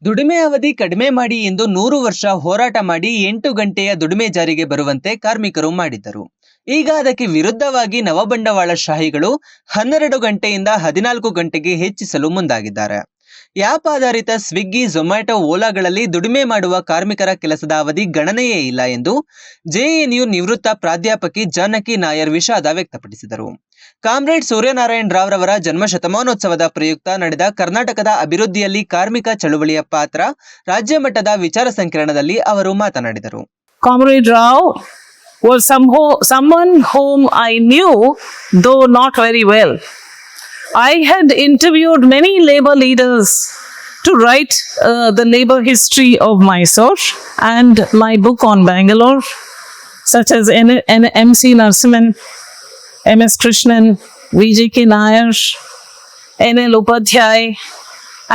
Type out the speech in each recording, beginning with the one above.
ದುಡಿಮೆ ಅವಧಿ ಕಡಿಮೆ ಮಾಡಿ ಎಂದು 100 ವರ್ಷ ಹೋರಾಟ ಮಾಡಿ 8 ಗಂಟೆಯ ದುಡಿಮೆ ಜಾರಿಗೆ ಬರುವಂತೆ ಕಾರ್ಮಿಕರು ಮಾಡಿದ್ದರು. ಈಗ ಅದಕ್ಕೆ ವಿರುದ್ಧವಾಗಿ ನವಬಂಡವಾಳಶಾಹಿಗಳು 12 ಗಂಟೆಯಿಂದ 14 ಗಂಟೆಗೆ ಹೆಚ್ಚಿಸಲು ಮುಂದಾಗಿದ್ದಾರೆ. ಆ್ಯಪ್ ಆಧಾರಿತ ಸ್ವಿಗ್ಗಿ, ಝೊಮ್ಯಾಟೊ, ಓಲಾಗಳಲ್ಲಿ ದುಡಿಮೆ ಮಾಡುವ ಕಾರ್ಮಿಕರ ಕೆಲಸದ ಅವಧಿ ಗಣನೆಯೇ ಇಲ್ಲ ಎಂದು ಜೆಎನ್ಯು ನಿವೃತ್ತ ಪ್ರಾಧ್ಯಾಪಕಿ ಜಾನಕಿ ನಾಯರ್ ವಿಷಾದ ವ್ಯಕ್ತಪಡಿಸಿದರು. ಕಾಮ್ರೇಡ್ ಸೂರ್ಯನಾರಾಯಣ ರಾವ್ ಅವರ ಜನ್ಮಶತಮಾನೋತ್ಸವದ ಪ್ರಯುಕ್ತ ನಡೆದ ಕರ್ನಾಟಕದ ಅಭಿವೃದ್ಧಿಯಲ್ಲಿ ಕಾರ್ಮಿಕ ಚಳವಳಿಯ ಪಾತ್ರ ರಾಜ್ಯ ಮಟ್ಟದ ವಿಚಾರ ಸಂಕಿರಣದಲ್ಲಿ ಅವರು ಮಾತನಾಡಿದರು. Comrade Rao was someone whom I knew, though not very well. I had interviewed many labor leaders to write the labor history of Mysore and my book on Bangalore, such as M.C. Narasimhan, M.S. Krishnan, V.J.K. Nair, N.L. Upadhyay,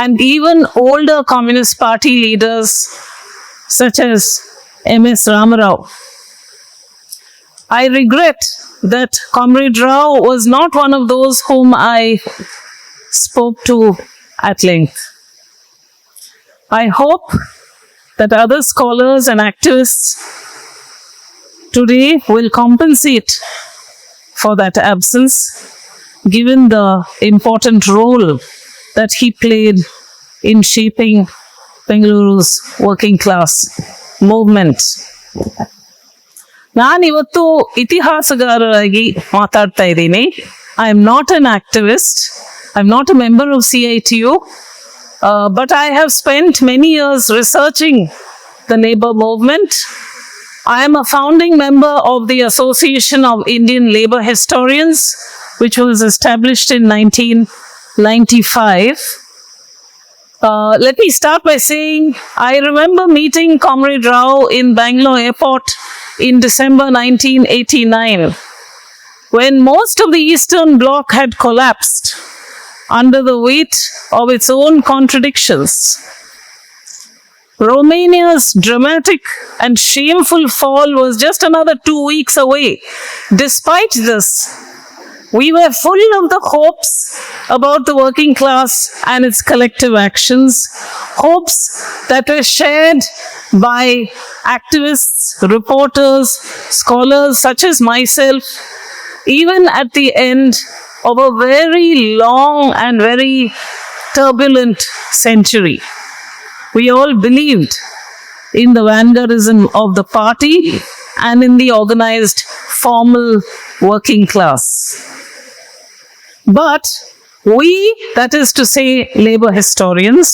and even older Communist Party leaders such as M.S. Ramarao. I regret that Comrade Rao was not one of those whom I spoke to at length. I hope that other scholars and activists today will compensate for that absence, given the important role that he played in shaping Bengaluru's working class movement. ನಾನು ಇವತ್ತು ಇತಿಹಾಸಗಾರರಾಗಿ ಮಾತಾಡ್ತಾ ಇದ್ದೀನಿ. I am not an activist, I am not a member of CITU, but I have spent many years researching the labor movement. I am a founding member of the Association of Indian Labor Historians, which was established in 1995. Let me start by saying I remember meeting Comrade Rao in Bangalore airport in December 1989, when most of the Eastern Bloc had collapsed under the weight of its own contradictions. Romania's dramatic and shameful fall was just another 2 weeks away. Despite this, we were full of the hopes about the working class and its collective actions, hopes that were shared by activists, reporters, scholars such as myself, even at the end of a very long and very turbulent century. We all believed in the vanguardism of the party and in the organized formal working class. But we, that is to say labor historians,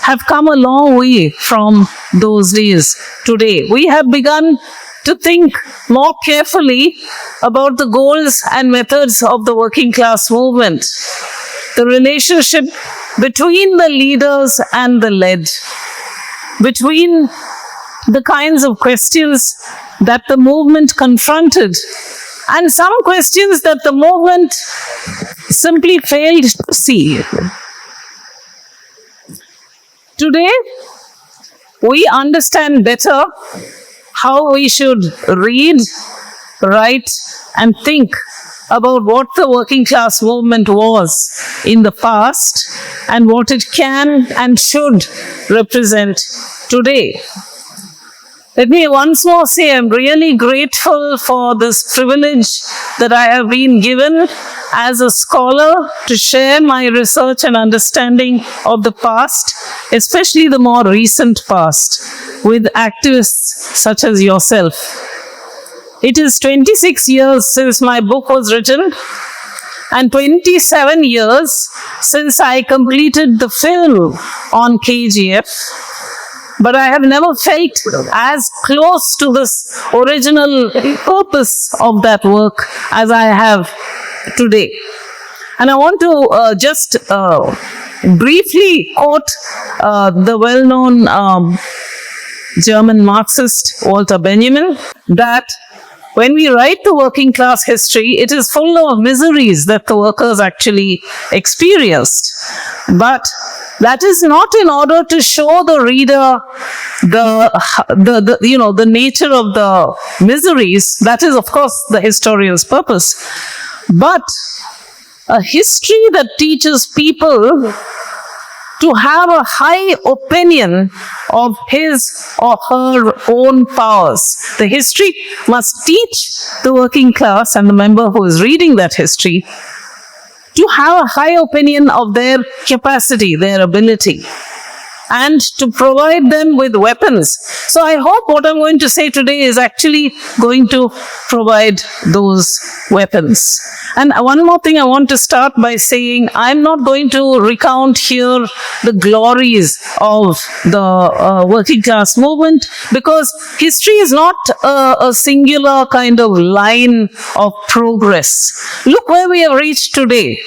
have come a long way from those days today. We have begun to think more carefully about the goals and methods of the working class movement, the relationship between the leaders and the led, between the kinds of questions that the movement confronted and some questions that the movement simply failed to see. Today, we understand better how we should read, write, and think about what the working class movement was in the past and what it can and should represent today. Let me once more say I'm really grateful for this privilege that I have been given as a scholar to share my research and understanding of the past, especially the more recent past, with activists such as yourself. It is 26 years since my book was written and 27 years since I completed the film on KGF. But I have never felt as close to this original purpose of that work as I have today. And I want to just briefly quote the well-known German Marxist Walter Benjamin, that when we write the working class history, it is full of miseries that the workers actually experienced. But that is not in order to show the reader the nature of the miseries. That is, of course, the historian's purpose. But a history that teaches people to have a high opinion of his or her own powers. The history must teach the working class and the member who is reading that history to have a high opinion of their capacity, their ability, and to provide them with weapons. So I hope what I'm going to say today is actually going to provide those weapons. And one more thing I want to start by saying, I'm not going to recount here the glories of the working class movement, because history is not a singular kind of line of progress. Look where we have reached today.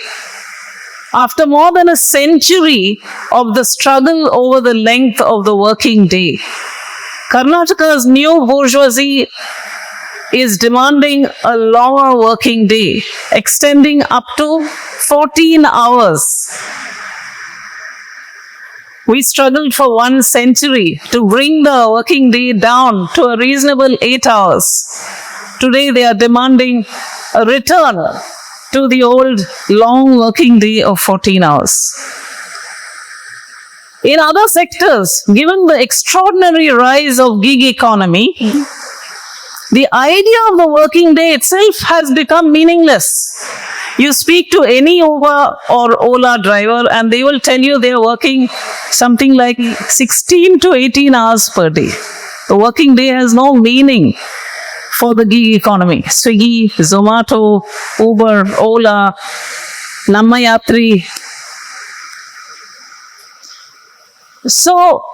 After more than a century of the struggle over the length of the working day, Karnataka's new bourgeoisie is demanding a longer working day, extending up to 14 hours. We struggled for 1 century to bring the working day down to a reasonable 8 hours. Today they are demanding a return to the old long working day of 14 hours. In other sectors, given the extraordinary rise of gig economy, the idea of the working day itself has become meaningless. You speak to any Uber or Ola driver and they will tell you they are working something like 16 to 18 hours per day. The working day has no meaning for the gig economy. Swiggy, Zomato, Uber, Ola, Nammayatri. So,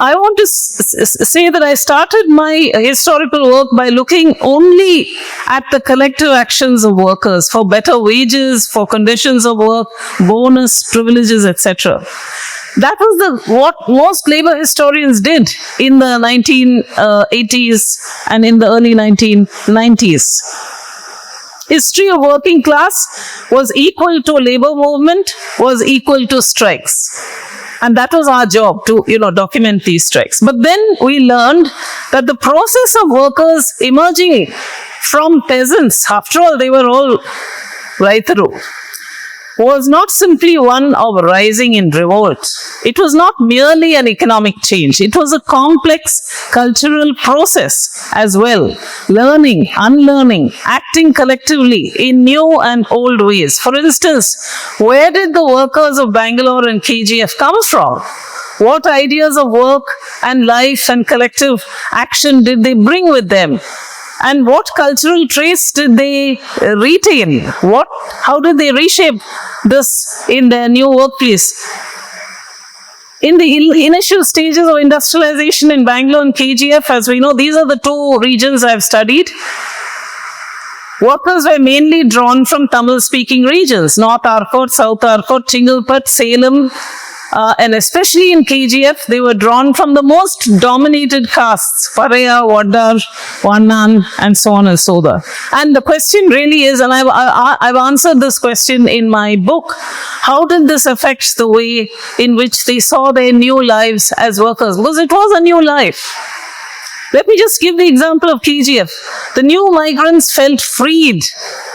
I want to say that I started my historical work by looking only at the collective actions of workers for better wages, for conditions of work, bonus, privileges, etc. That was what most labor historians did in the 1980s and in the early 1990s. History of working class was equal to labor movement, was equal to strikes. And that was our job to, document these strikes. But then we learned that the process of workers emerging from peasants, after all, they were all Raitaru, was not simply one of rising in revolt. It was not merely an economic change. It was a complex cultural process as well. Learning, unlearning, acting collectively in new and old ways. For instance, where did the workers of Bangalore and KGF come from? What ideas of work and life and collective action did they bring with them? And what cultural traits did they retain? How did they reshape this in their new workplace? In the initial stages of industrialization in Bangalore and KGF, as we know, these are the two regions I've studied. Workers were mainly drawn from Tamil-speaking regions, North Arcot, South Arcot, Chingalpat, Salem, and especially in KGF, they were drawn from the most dominated castes, Paraya, Waddar, Vannan, and so on and so on. And the question really is, and I've answered this question in my book, how did this affect the way in which they saw their new lives as workers? Because it was a new life. Let me just give the example of KGF. The new migrants felt freed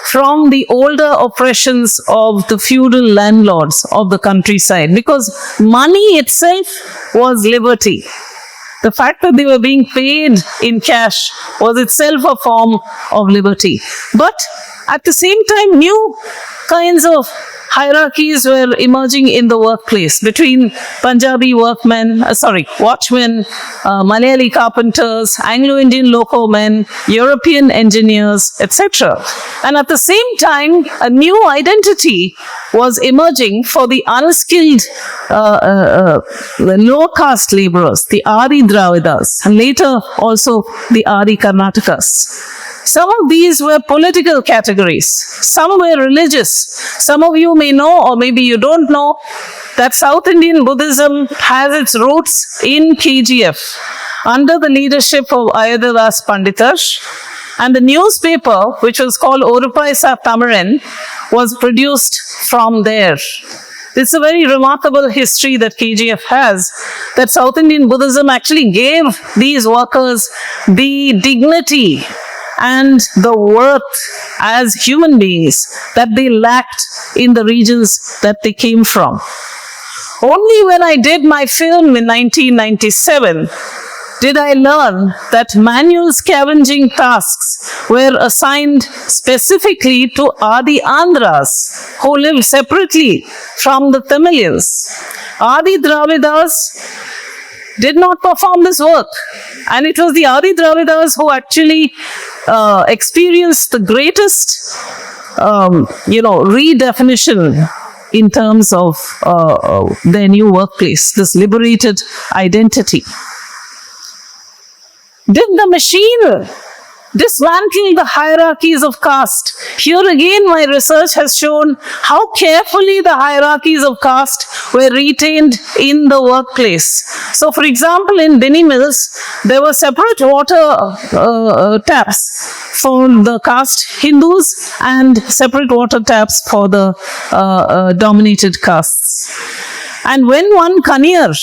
from the older oppressions of the feudal landlords of the countryside, because money itself was liberty. The fact that they were being paid in cash was itself a form of liberty. But at the same time, new kinds of hierarchies were emerging in the workplace between Punjabi watchmen, Malayali carpenters, Anglo-Indian loco men, European engineers, etc. And at the same time, a new identity was emerging for the unskilled low-caste laborers, the Adi Dravidas, and later also the Adi Karnatakas. Some of these were political categories. Some were religious. Some of you may know, or maybe you don't know, that South Indian Buddhism has its roots in KGF under the leadership of Ayodhyadas Panditash. And the newspaper, which was called Orupaisa Tamiran, was produced from there. It's a very remarkable history that KGF has, that South Indian Buddhism actually gave these workers the dignity and the worth as human beings that they lacked in the regions that they came from. Only when I did my film in 1997 did I learn that manual scavenging tasks were assigned specifically to Adi Andhras, who lived separately from the Tamilians. Adi Dravidas did not perform this work, and it was the Adi Dravidas who actually experienced the greatest, redefinition in terms of their new workplace, this liberated identity. Did the machine dismantle the hierarchies of caste? Here again, my research has shown how carefully the hierarchies of caste were retained in the workplace. So, for example, in Binny Mills, there were separate water taps for the caste Hindus and separate water taps for the dominated castes. And when one Kaniar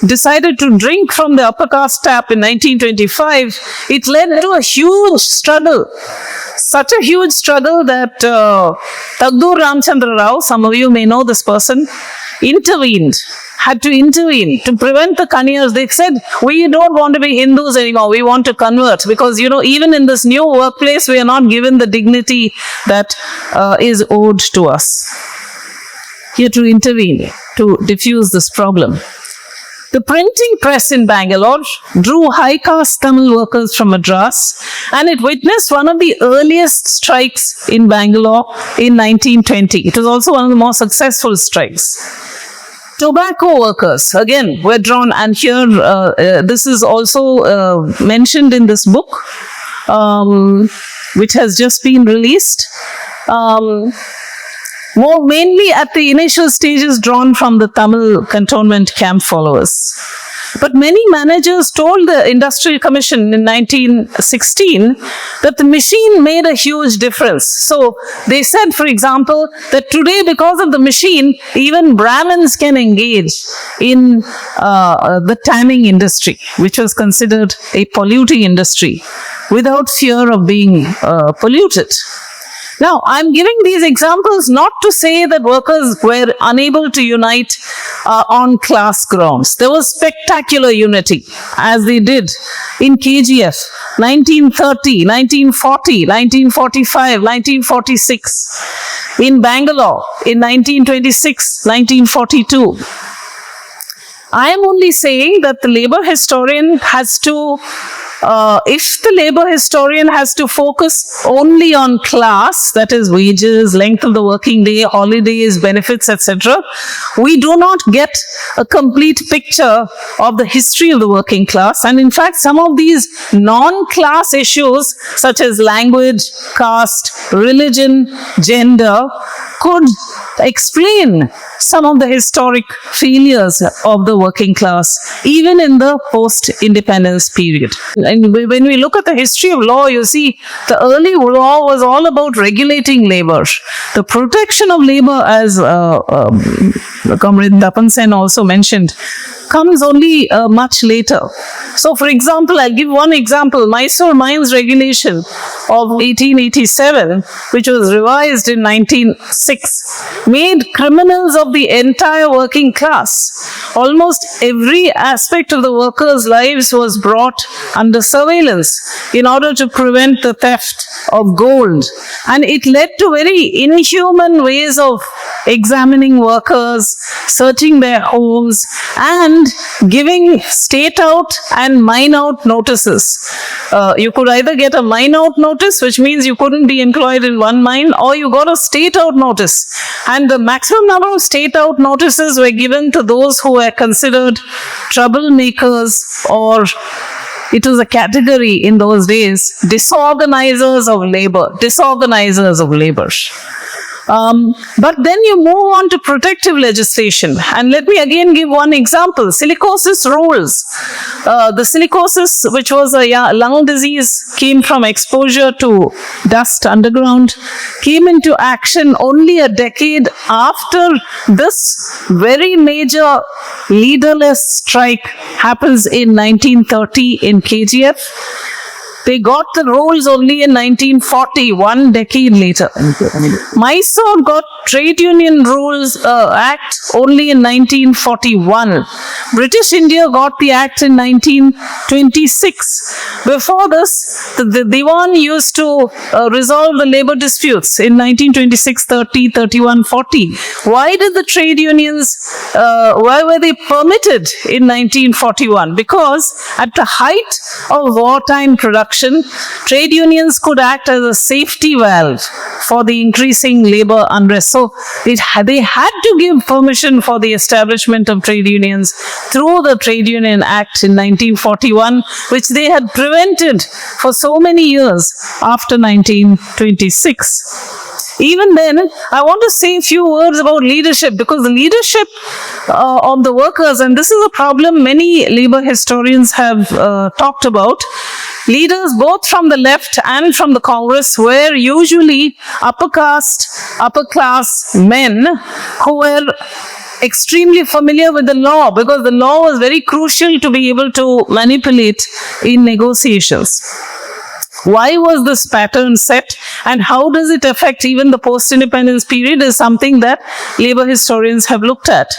decided to drink from the upper caste tap in 1925, it led to a huge struggle. Such a huge struggle that Tagdur Ramchandra Rao, some of you may know this person, had to intervene to prevent the Kaniars. They said, we don't want to be Hindus anymore, we want to convert, because even in this new workplace, we are not given the dignity that is owed to us. Here to intervene, to diffuse this problem. The printing press in Bangalore drew high caste Tamil workers from Madras, and it witnessed one of the earliest strikes in Bangalore in 1920. It was also one of the more successful strikes. Tobacco workers, again, were drawn, and here this is also mentioned in this book, which has just been released. More mainly at the initial stages drawn from the Tamil cantonment camp followers. But many managers told the Industrial Commission in 1916 that the machine made a huge difference. So they said, for example, that today, because of the machine, even Brahmins can engage in the tanning industry, which was considered a polluting industry, without fear of being polluted. Now, I'm giving these examples not to say that workers were unable to unite on class grounds. There was spectacular unity, as they did in KGF, 1930, 1940, 1945, 1946, in Bangalore, in 1926, 1942. I am only saying that the labor historian has to if the labor historian has to focus only on class, that is wages, length of the working day, holidays, benefits, etc., we do not get a complete picture of the history of the working class. And in fact, some of these non-class issues, such as language, caste, religion, gender, could explain some of the historic failures of the working class, even in the post-independence period. And when we look at the history of law, you see the early law was all about regulating labor. The protection of labor, as Comrade Tapan Sen also mentioned, comes only much later. So, for example, I'll give one example. Mysore Mines Regulation of 1887, which was revised in 1906, made criminals of the entire working class. Almost every aspect of the workers' lives was brought under surveillance in order to prevent the theft of gold. And it led to very inhuman ways of examining workers, searching their homes, and giving state out and mine out notices. You could either get a mine out notice, which means you couldn't be employed in one mine, or you got a state out notice. And the maximum number of state out notices were given to those who were considered troublemakers, or it was a category in those days, disorganizers of labor. But then you move on to protective legislation. And let me again give one example. Silicosis rules. The silicosis, which was a lung disease, came from exposure to dust underground, came into action only a decade after this very major leaderless strike happens in 1930 in KGF. They got the rolls only in 1940, one decade later. Mysore got Trade Union Rules Act only in 1941. British India got the act in 1926. Before this, the Diwan used to resolve the labor disputes in 1926, 30, 31, 40. Why did the trade unions, why were they permitted in 1941? Because at the height of wartime production, trade unions could act as a safety valve for the increasing labor unrest. So they had to give permission for the establishment of trade unions through the Trade Union Act in 1941, which they had prevented for so many years after 1926. Even then, I want to say a few words about leadership, because the leadership of the workers, and this is a problem many labor historians have talked about, leaders both from the left and from the Congress were usually upper class men who were extremely familiar with the law, because the law was very crucial to be able to manipulate in negotiations. Why was this pattern set, and how does it affect even the post-independence period is something that labor historians have looked at.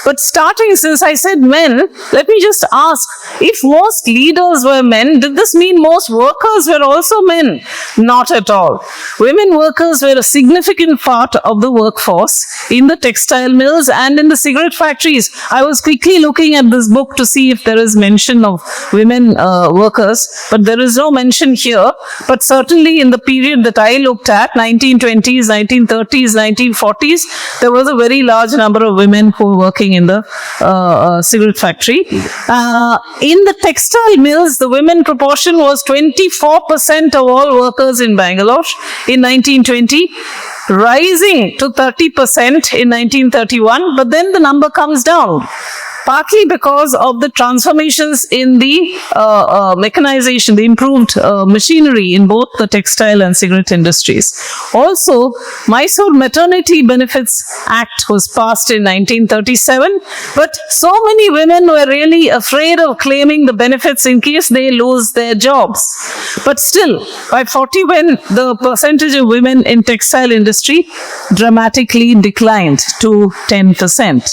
But starting, since I said men, let me just ask, if most leaders were men, did this mean most workers were also men? Not at all. Women workers were a significant part of the workforce in the textile mills and in the cigarette factories. I was quickly looking at this book to see if there is mention of women workers, but there is no mention here. But certainly in the period that I looked at, 1920s, 1930s, 1940s, there was a very large number of women who were working in the cigarette factory. In the textile mills, the women proportion was 24% of all workers in Bangalore in 1920, rising to 30% in 1931, but then the number comes down. Partly because of the transformations in the mechanization, the improved machinery in both the textile and cigarette industries. Also, Mysore Maternity Benefits Act was passed in 1937, but so many women were really afraid of claiming the benefits in case they lose their jobs. But still, by 40, when the percentage of women in textile industry dramatically declined to 10%.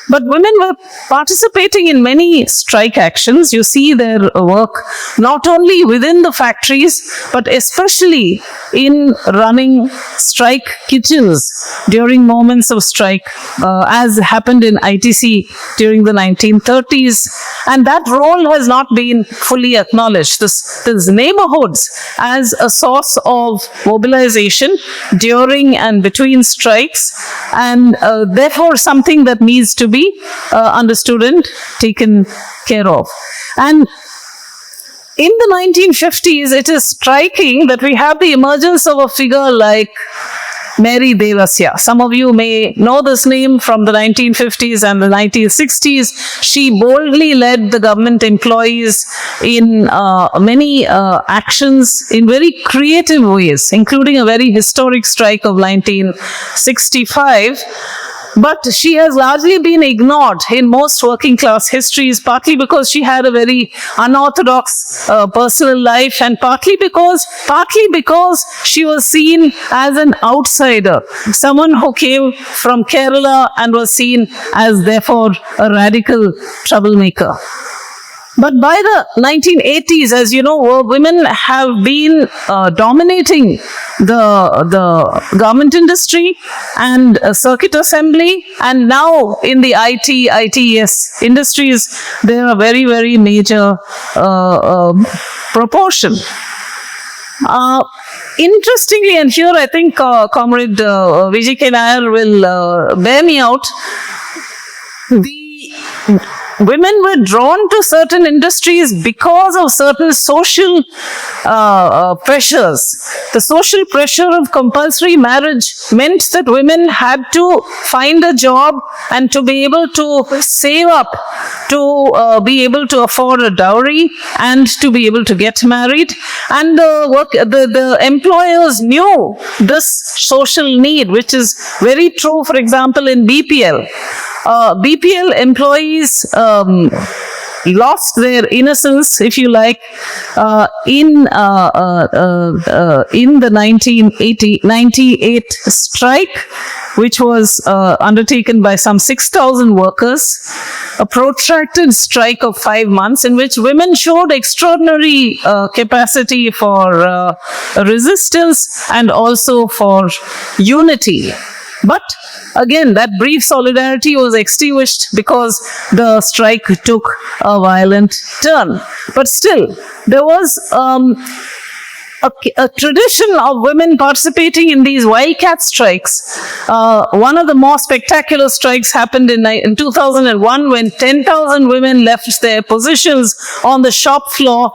But women were participating in many strike actions. You see their work not only within the factories, but especially in running strike kitchens during moments of strike, as happened in ITC during the 1930s. And that role has not been fully acknowledged. This neighborhoods as a source of mobilization during and between strikes, and therefore something that needs to be understood and taken care of. And in the 1950s, it is striking that we have the emergence of a figure like Mary Devasya. Some of you may know this name from the 1950s and the 1960s. She boldly led the government employees in many actions in very creative ways, including a very historic strike of 1965. But she has largely been ignored in most working class histories, partly because she had a very unorthodox personal life, and partly because she was seen as an outsider, someone who came from Kerala and was seen as therefore a radical troublemaker. But by the 1980s, as you know, women have been dominating the garment industry and circuit assembly, and now in the ITES industries, they are a very, very major proportion. Interestingly, and here I think Comrade VJK Nair will bear me out, women were drawn to certain industries because of certain social pressures. The social pressure of compulsory marriage meant that women had to find a job and to be able to save up to be able to afford a dowry and to be able to get married. And the employers knew this social need, which is very true, for example, in BPL. BPL employees lost their innocence, if you like, in the 1998 strike, which was undertaken by some 6,000 workers, a protracted strike of 5 months in which women showed extraordinary capacity for resistance and also for unity. But again, that brief solidarity was extinguished because the strike took a violent turn. But still, there was a tradition of women participating in these wildcat strikes. One of the more spectacular strikes happened in 2001 when 10,000 women left their positions on the shop floor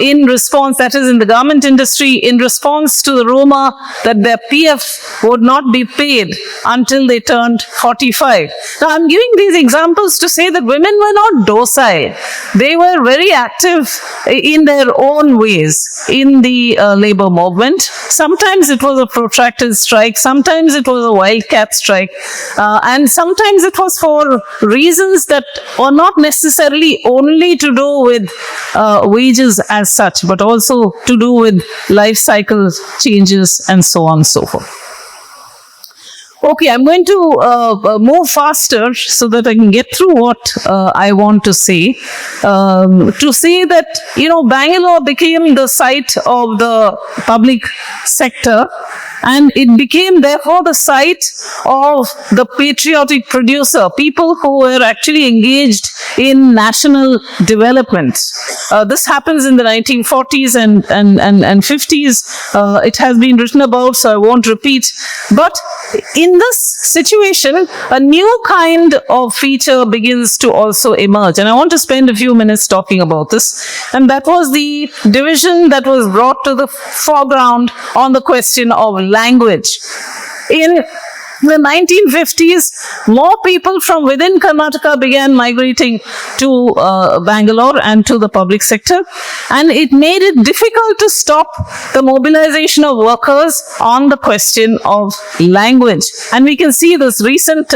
in response, that is in the garment industry, in response to the rumor that their PF would not be paid until they turned 45. Now, I'm giving these examples to say that women were not docile. They were very active in their own ways in the labor movement. Sometimes it was a protracted strike, sometimes it was a wildcat strike, and sometimes it was for reasons that were not necessarily only to do with wages as such, but also to do with life cycle changes and so on and so forth. Okay, I'm going to move faster so that I can get through what I want to say. To say that, Bangalore became the site of the public sector, and it became therefore the site of the patriotic producer, people who were actually engaged in national development. This happens in the 1940s and 50s. It has been written about, so I won't repeat. But in this situation, a new kind of feature begins to also emerge. And I want to spend a few minutes talking about this. And that was the division that was brought to the foreground on the question of language. In the 1950s, more people from within Karnataka began migrating to Bangalore and to the public sector, and it made it difficult to stop the mobilization of workers on the question of language. And we can see this recent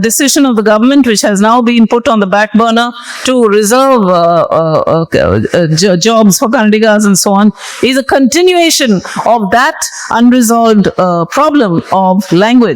decision of the government, which has now been put on the back burner to reserve jobs for Kannadigas and so on, is a continuation of that unresolved problem of language.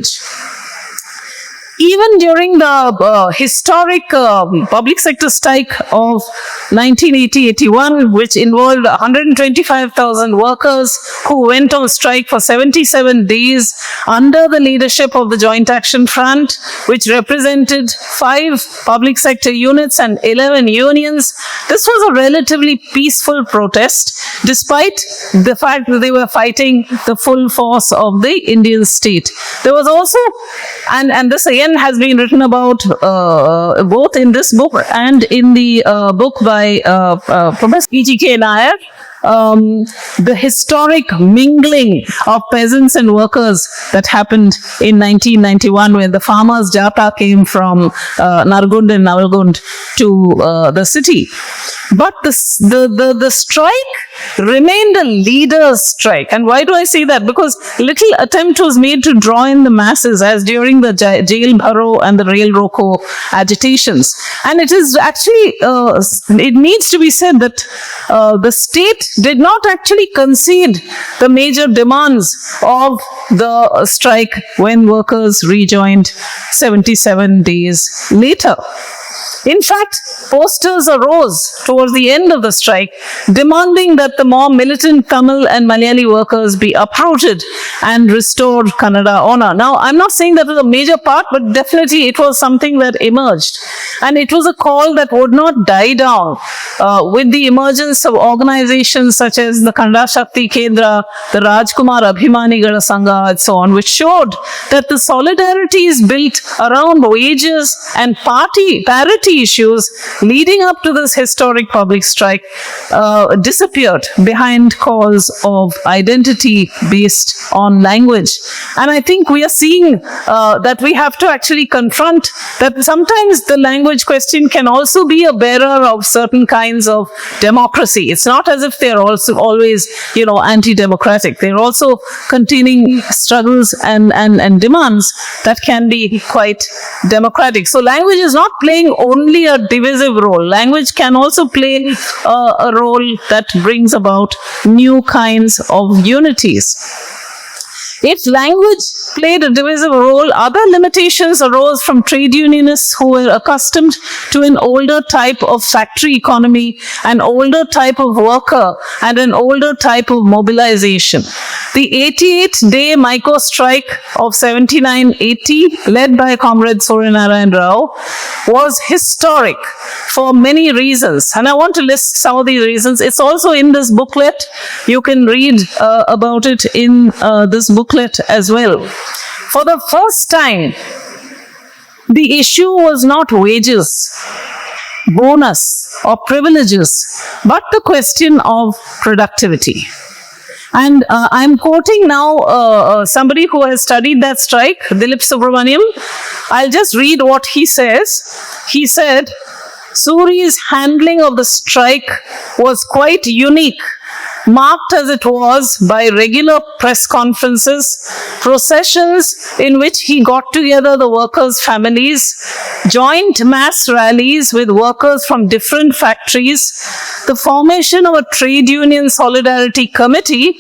Even during the historic public sector strike of 1980-81, which involved 125,000 workers who went on strike for 77 days under the leadership of the Joint Action Front, which represented 5 public sector units and 11 unions, this was a relatively peaceful protest, despite the fact that they were fighting the full force of the Indian state. There was also, and this again has been written about both in this book and in the book by Professor E.G.K. Nair, the historic mingling of peasants and workers that happened in 1991 when the farmers' jata came from Nargund and Navalgund to the city. But the strike remained a leader's strike. And why do I say that? Because little attempt was made to draw in the masses, as during the jail bharo and the rail roko agitations. And it is actually, it needs to be said that the state did not actually concede the major demands of the strike when workers rejoined 77 days later. In fact, posters arose towards the end of the strike demanding that the more militant Tamil and Malayali workers be uprooted and restored Kannada honor. Now, I'm not saying that was a major part, but definitely it was something that emerged. And it was a call that would not die down with the emergence of organizations such as the Janashakthi Kendra, the Rajkumar Abhimanigala Sangha, and so on, which showed that the solidarity is built around wages and parity issues leading up to this historic public strike disappeared behind calls of identity based on language. And I think we are seeing that we have to actually confront that sometimes the language question can also be a bearer of certain kinds of democracy. It's not as if they're also always, anti-democratic. They're also containing struggles and demands that can be quite democratic. So language is not playing only only a divisive role. Language can also play a role that brings about new kinds of unities. If language played a divisive role, other limitations arose from trade unionists who were accustomed to an older type of factory economy, an older type of worker, and an older type of mobilization. The 88-day micro strike of 79-80, led by Comrade Suryanarayan Rao, was historic for many reasons. And I want to list some of these reasons. It's also in this booklet. You can read about it in this booklet as well. For the first time, the issue was not wages, bonus, or privileges, but the question of productivity. And I'm quoting now somebody who has studied that strike, Dilip Subramaniam. I'll just read what he says. He said, Suri's handling of the strike was quite unique, marked as it was by regular press conferences, processions in which he got together the workers' families, joint mass rallies with workers from different factories, the formation of a trade union solidarity committee,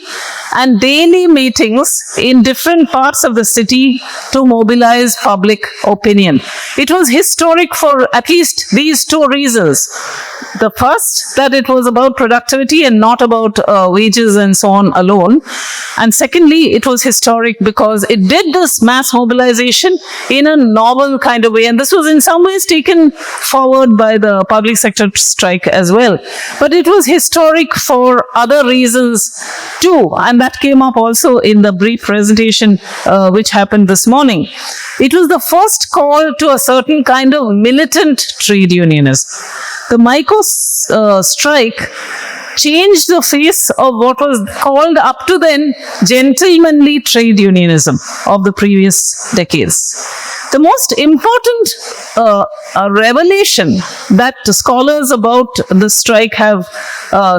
and daily meetings in different parts of the city to mobilize public opinion. It was historic for at least these two reasons. The first, that it was about productivity and not about wages and so on alone. And secondly, it was historic because it did this mass mobilization in a novel kind of way. And this was in some ways taken forward by the public sector strike as well. But it was historic for other reasons too. And that came up also in the brief presentation which happened this morning. It was the first call to a certain kind of militant trade unionism. The MICO strike changed the face of what was called up to then gentlemanly trade unionism of the previous decades. The most important revelation that scholars about the strike have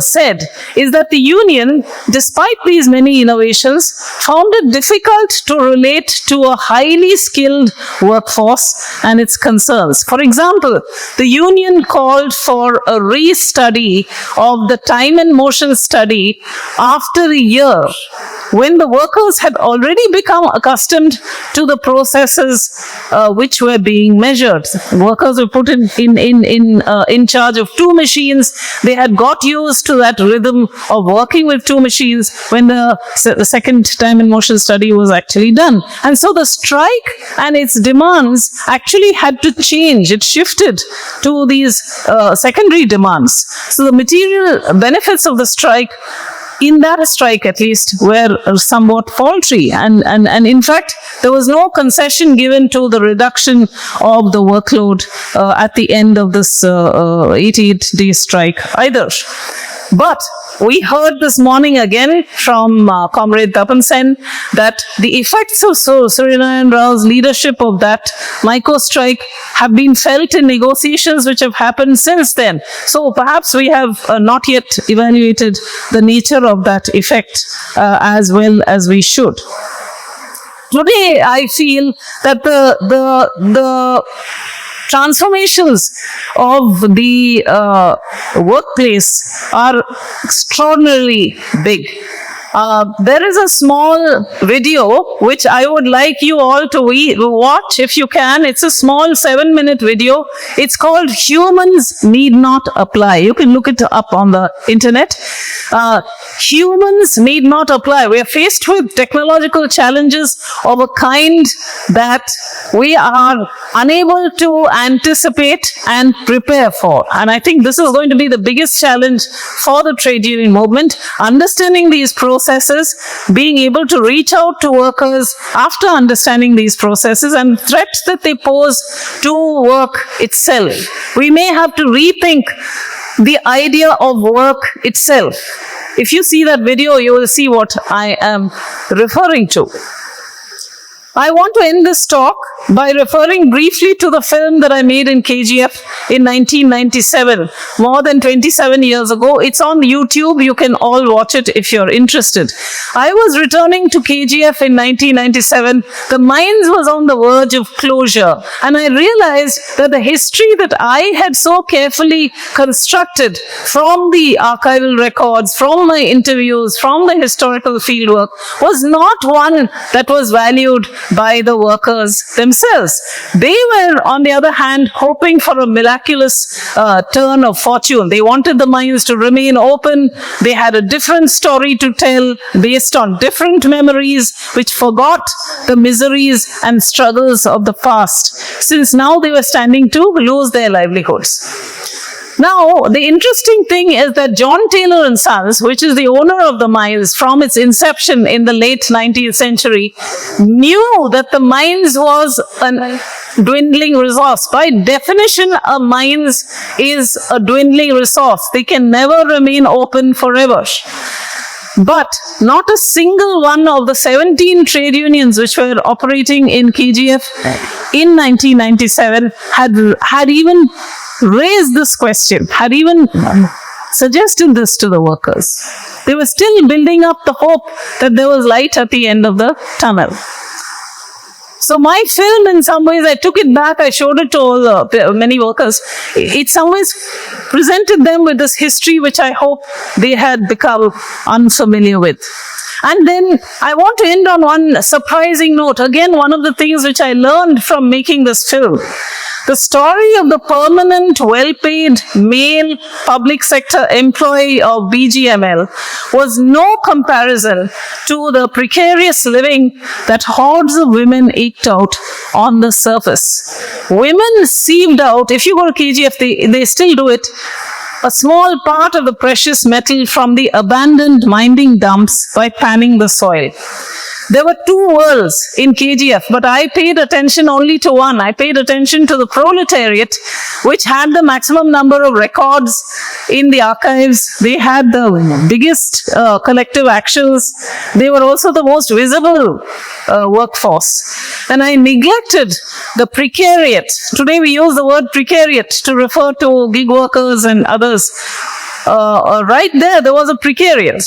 said is that the union, despite these many innovations, found it difficult to relate to a highly skilled workforce and its concerns. For example, the union called for a restudy of the time and motion study after a year when the workers had already become accustomed to the processes which were being measured. Workers were put in charge of two machines. They had got used to that rhythm of working with two machines when the second time and motion study was actually done. And so the strike and its demands actually had to change. It shifted to these secondary demands. So the material benefits of the strike, in that strike at least, were somewhat paltry. And in fact, there was no concession given to the reduction of the workload at the end of this 88-day strike either. But we heard this morning again from Comrade Tapan Sen that the effects of Suryanarayan Rao's leadership of that MICO strike have been felt in negotiations which have happened since then. So perhaps we have not yet evaluated the nature of that effect as well as we should. Today, I feel that the transformations of the workplace are extraordinarily big. There is a small video which I would like you all to watch if you can. It's a small 7-minute video. It's called Humans Need Not Apply. You can look it up on the internet. Humans need not apply. We are faced with technological challenges of a kind that we are unable to anticipate and prepare for. And I think this is going to be the biggest challenge for the trade union movement, understanding these processes, being able to reach out to workers after understanding these processes and threats that they pose to work itself. We may have to rethink the idea of work itself. If you see that video, you will see what I am referring to. I want to end this talk by referring briefly to the film that I made in KGF in 1997, more than 27 years ago. It's on YouTube. You can all watch it if you're interested. I was returning to KGF in 1997. The Mines was on the verge of closure, and I realized that the history that I had so carefully constructed from the archival records, from my interviews, from the historical fieldwork was not one that was valued by the workers themselves. They were, on the other hand, hoping for a miraculous turn of fortune. They wanted the mines to remain open. They had a different story to tell based on different memories, which forgot the miseries and struggles of the past, since now they were standing to lose their livelihoods. Now, the interesting thing is that John Taylor and Sons, which is the owner of the mines from its inception in the late 19th century, knew that the mines was a dwindling resource. By definition, a mines is a dwindling resource. They can never remain open forever. But not a single one of the 17 trade unions which were operating in KGF in 1997 had even raised this question, had even suggested this to the workers. They were still building up the hope that there was light at the end of the tunnel. So my film, in some ways, I took it back, I showed it to all many workers. It some ways presented them with this history which I hope they had become unfamiliar with. And then I want to end on one surprising note. Again, one of the things which I learned from making this film. The story of the permanent, well-paid male public sector employee of BGML was no comparison to the precarious living that hordes of women eked out on the surface. Women sieved out, if you go to KGF, they still do it, a small part of the precious metal from the abandoned mining dumps by panning the soil. There were two worlds in KGF, but I paid attention only to one. I paid attention to the proletariat, which had the maximum number of records in the archives. They had the biggest collective actions. They were also the most visible workforce. And I neglected the precariat. Today we use the word precariat to refer to gig workers and others. Right there was a precariat,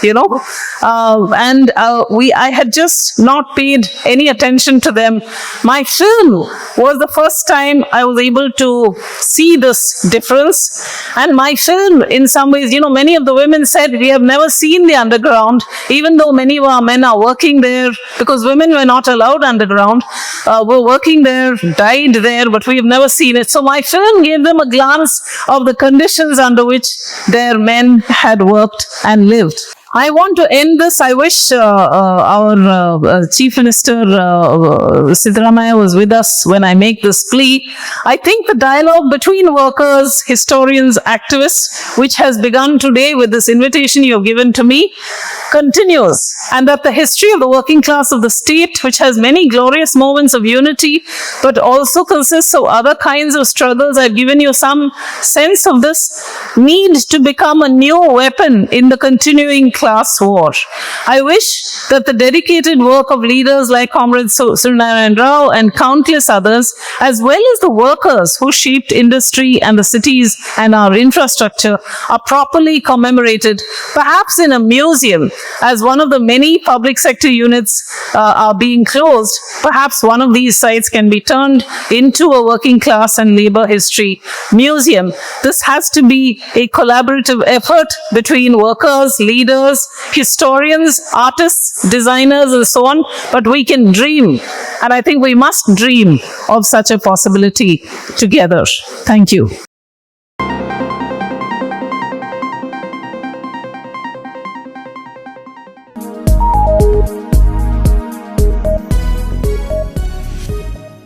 you know, and I had just not paid any attention to them. My film was the first time I was able to see this difference, and my film, in some ways, you know, many of the women said, we have never seen the underground, even though many of our men are working there, because women were not allowed underground, were working there, died there, but we have never seen it. So my film gave them a glance of the conditions under which their men had worked and lived. I want to end this. I wish our Chief Minister Siddaramaiah was with us when I make this plea. I think the dialogue between workers, historians, activists, which has begun today with this invitation you have given to me, continues, and that the history of the working class of the state, which has many glorious moments of unity, but also consists of other kinds of struggles, I've given you some sense of this, needs to become a new weapon in the continuing class war. I wish that the dedicated work of leaders like Comrade Suryanarayan Rao and countless others, as well as the workers who shaped industry and the cities and our infrastructure, are properly commemorated, perhaps in a museum, as one of the many public sector units are being closed. Perhaps one of these sites can be turned into a working class and labor history museum. This has to be a collaborative effort between workers, leaders, historians, artists, designers, and so on. But we can dream, and I think we must dream of such a possibility together. Thank you.